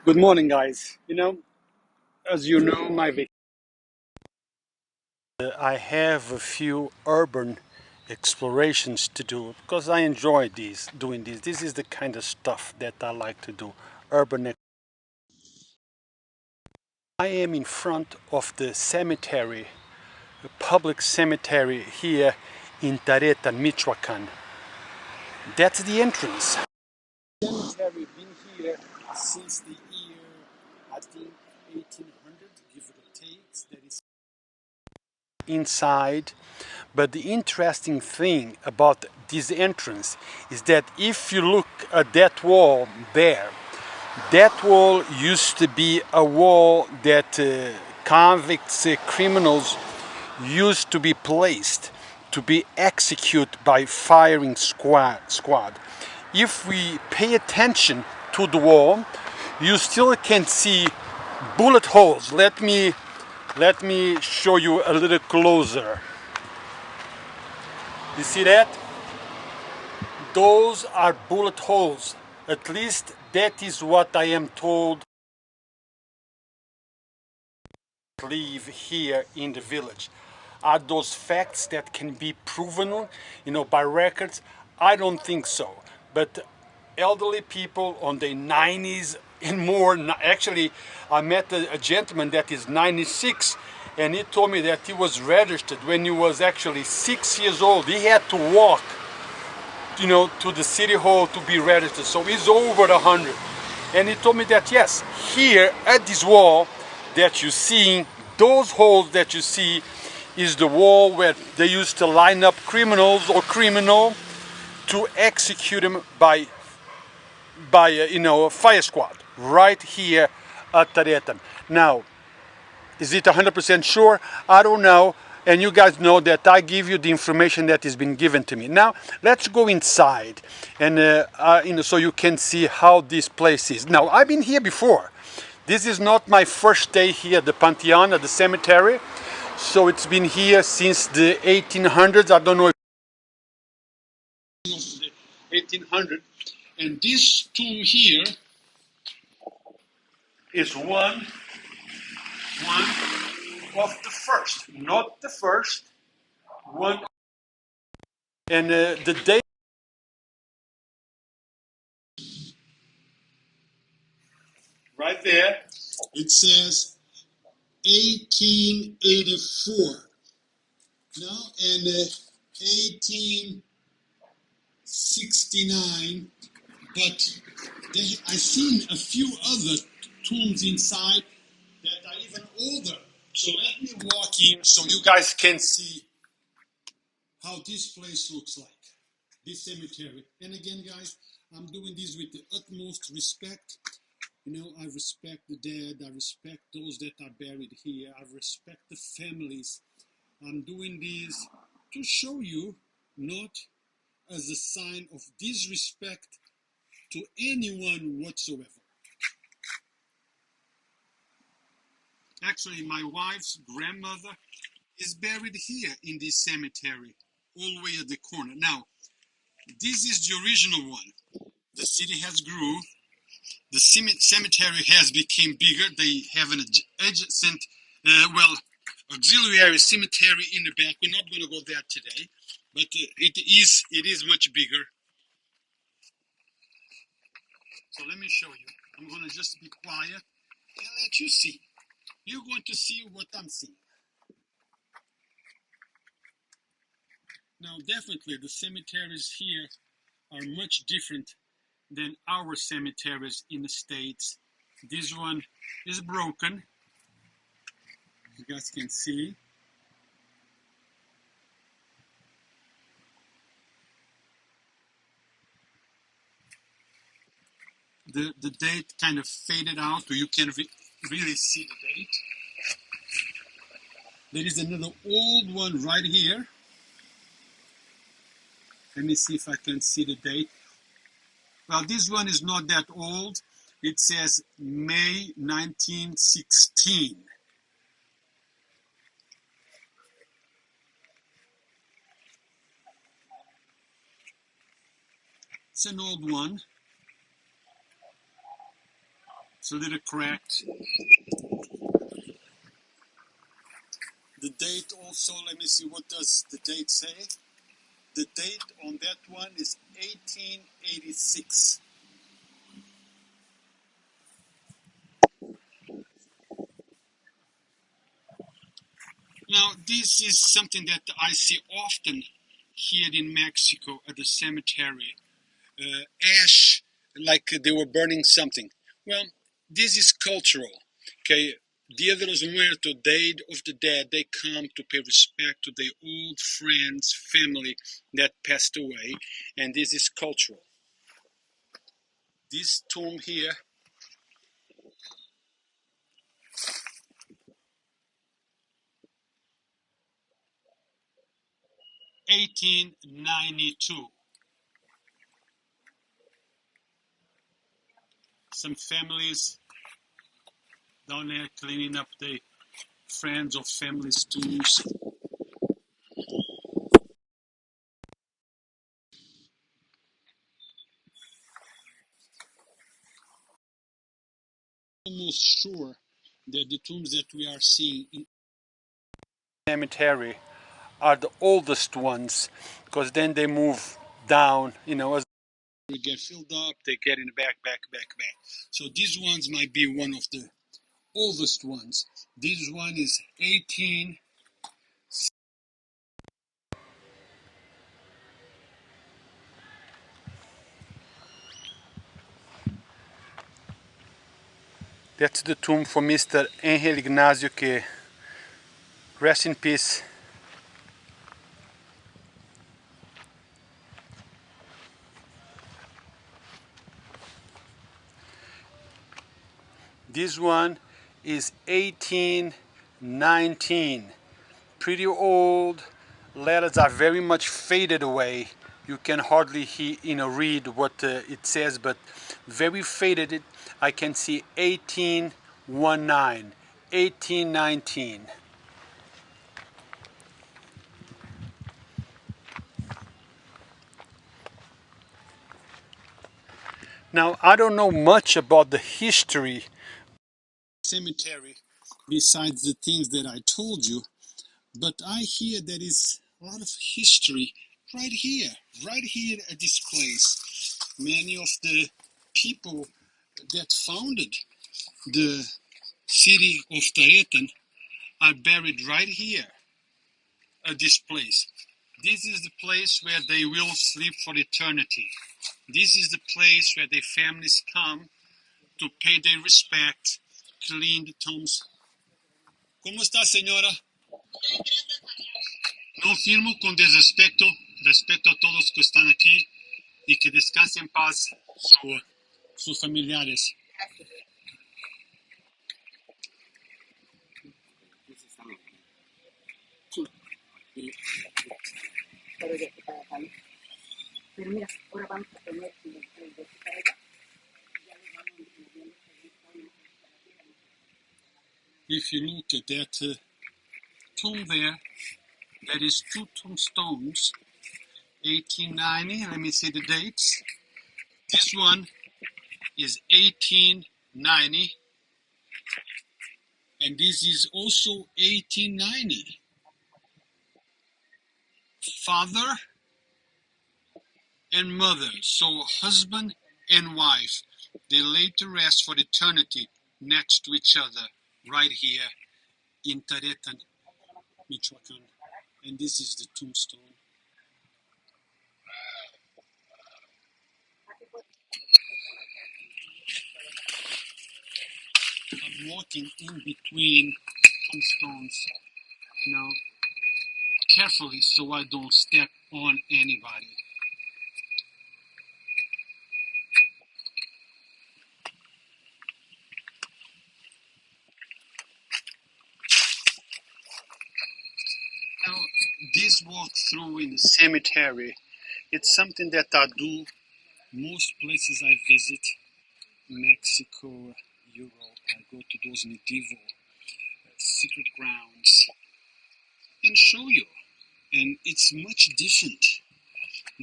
Good morning, guys. As you know, I have a few urban explorations to do because I enjoy doing these. This is the kind of stuff that I like to do. I am in front of the cemetery, a public cemetery here in Taretan, Michoacan. That's the entrance. Cemetery been here since the year, I think, 1800, give or take. That is inside. But the interesting thing about this entrance is that if you look at that wall there, that wall used to be a wall that convicts, criminals used to be placed to be executed by firing squad. If we pay attention to the wall, you still can see bullet holes. Let me show you a little closer. You see that? Those are bullet holes. At least that is what I am told. Live here in the village. Are those facts that can be proven, by records? I don't think so. But elderly people on the 90s and more, actually, I met a gentleman that is 96, and he told me that he was registered when he was actually 6 years old. He had to walk, to the city hall to be registered. So he's over 100. And he told me that, yes, here at this wall that you see, those holes that you see, is the wall where they used to line up criminals or criminal to execute them by a fire squad right here at Taretan. Now, is it 100% sure? I don't know. And you guys know that I give you the information that has been given to me. Now, let's go inside, and so you can see how this place is. Now, I've been here before. This is not my first day here at the Pantheon, at the cemetery. So it's been here since the 1800s. I don't know if the 1800s. And this tomb here is one of the first, not the first, one. And the date right there, it says 1884. No, and 1869. But I've seen a few other tombs inside that are even older. So let me walk in so you guys can see how this place looks like, this cemetery. And again, guys, I'm doing this with the utmost respect. I respect the dead. I respect those that are buried here. I respect the families. I'm doing this to show you, not as a sign of disrespect to anyone whatsoever. Actually, my wife's grandmother is buried here in this cemetery, all the way at the corner. Now, this is the original one. The city has grew. The cemetery has become bigger. They have an adjacent, auxiliary cemetery in the back. We're not going to go there today, but it is much bigger. So let me show you. I'm going to just be quiet and let you see. You're going to see what I'm seeing. Now, definitely, the cemeteries here are much different than our cemeteries in the States. This one is broken, you guys can see. The date kind of faded out, so you can really see the date. There is another old one right here. Let me see if I can see the date. Well, this one is not that old. It says May 1916. It's an old one. It's a little cracked. The date also, let me see, what does the date say? The date on that one is 1886. Now, this is something that I see often here in Mexico at the cemetery. Ash, like they were burning something. Well, this is cultural. Okay, Dia de los Muertos, Day of the Dead, they come to pay respect to their old friends, family that passed away, and this is cultural. This tomb here, 1892. Some families down there cleaning up their friends or family's tombs. Almost sure that the tombs that we are seeing in the cemetery are the oldest ones, because then they move down, as they get filled up, they get in the back. So these ones might be one of the oldest ones. This one is 18. That's the tomb for Mr. Angel Ignacio, que rest in peace. This one is 1819. Pretty old. Letters are very much faded away. You can hardly read what it says, but very faded. I can see 1819, 1819. Now, I don't know much about the history cemetery besides the things that I told you, but I hear there is a lot of history right here at this place. Many of the people that founded the city of Taretan are buried right here at this place. This is the place where they will sleep for eternity. This is the place where their families come to pay their respect, clean the tombs. ¿Cómo está, señora? No firmo con desrespeto, respeto a todos que están aquí y que descansen en paz sus familiares. Pero mira, ahora vamos a poner el de para allá. If you look at that tomb there, that is two tombstones, 1890. Let me see the dates. This one is 1890, and this is also 1890. Father and mother, so husband and wife, they laid to rest for eternity next to each other, right here in Taretan, Michoacan. And this is the tombstone. I'm walking in between tombstones now, carefully so I don't step on anybody. Now, this walkthrough in the cemetery, it's something that I do most places I visit, Mexico, Europe. I go to those medieval secret grounds and show you. And it's much different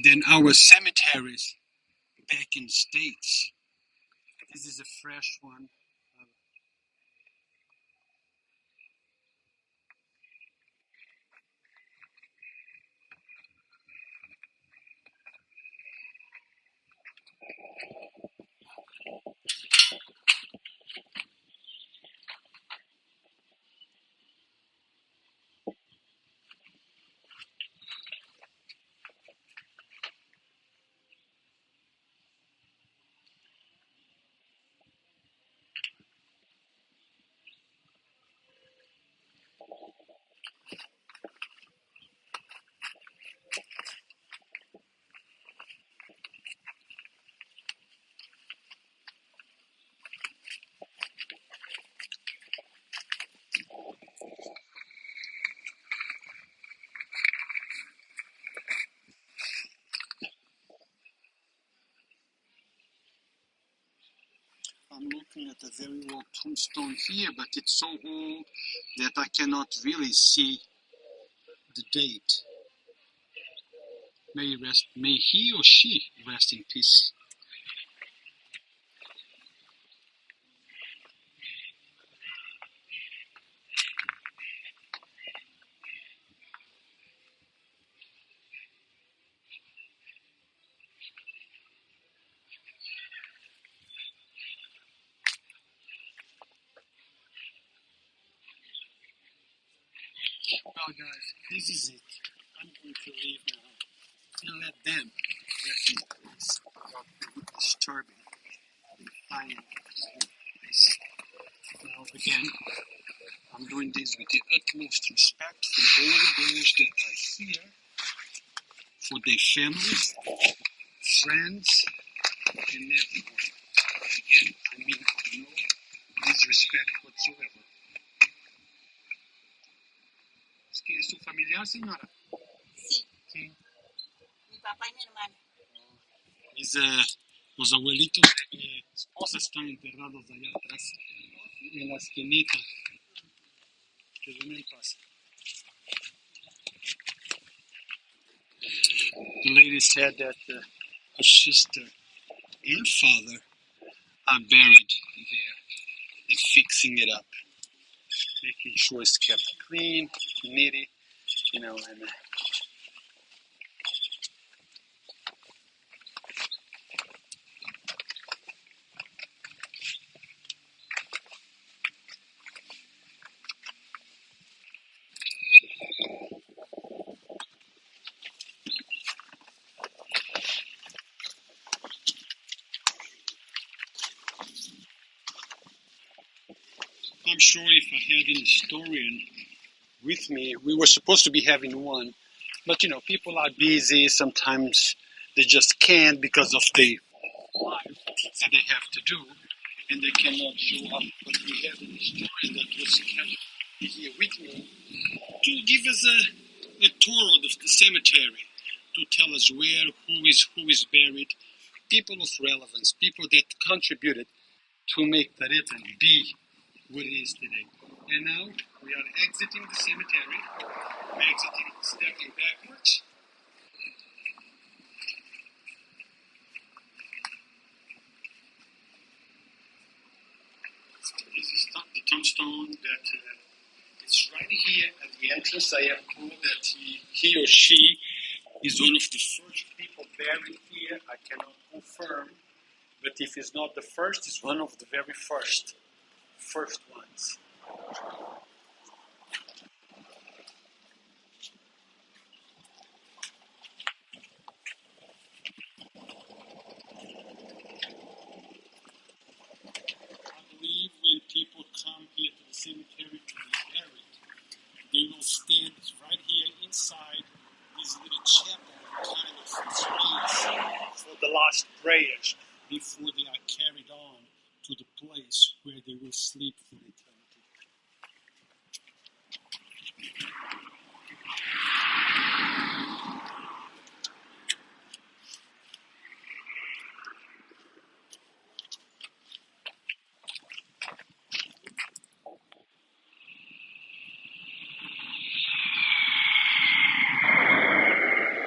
than our cemeteries back in the States. This is a fresh one. I'm looking at a very old tombstone here, but it's so old that I cannot really see the date. May he or she rest in peace. Well, guys, this is it. I'm going to leave now and let them rest in peace without disturbing the final place. Now, again, I'm doing this with the utmost respect for all those that are here, for their families, friends, and everyone. Again, I mean no disrespect whatsoever. ¿Es su familiar, señora? Sí. Sí. Mi papá y mi hermana. Los abuelitos de mi esposa están enterrados allá atrás, en la esquinita. Que Dios me paz. The lady said that her sister and father are buried there. They're fixing it up, making sure it's kept clean, neat, and I'm sure if I had an historian with me, we were supposed to be having one, but people are busy. Sometimes they just can't because of the life that they have to do, and they cannot show up. But we have an historian that was here with me to give us a tour of the cemetery, to tell us who is buried, people of relevance, people that contributed to make Taretan be what it is today. And now we are exiting the cemetery. We're exiting, stepping backwards. This is the tombstone that it's right here at the entrance. I am told that he or she is one of the first people buried here. I cannot confirm, but if he's not the first, he's one of the very first ones. I believe when people come here to the cemetery to be buried, they will stand right here inside this little chapel kind of space for the last prayers before they are carried on to the place where they will sleep for eternity.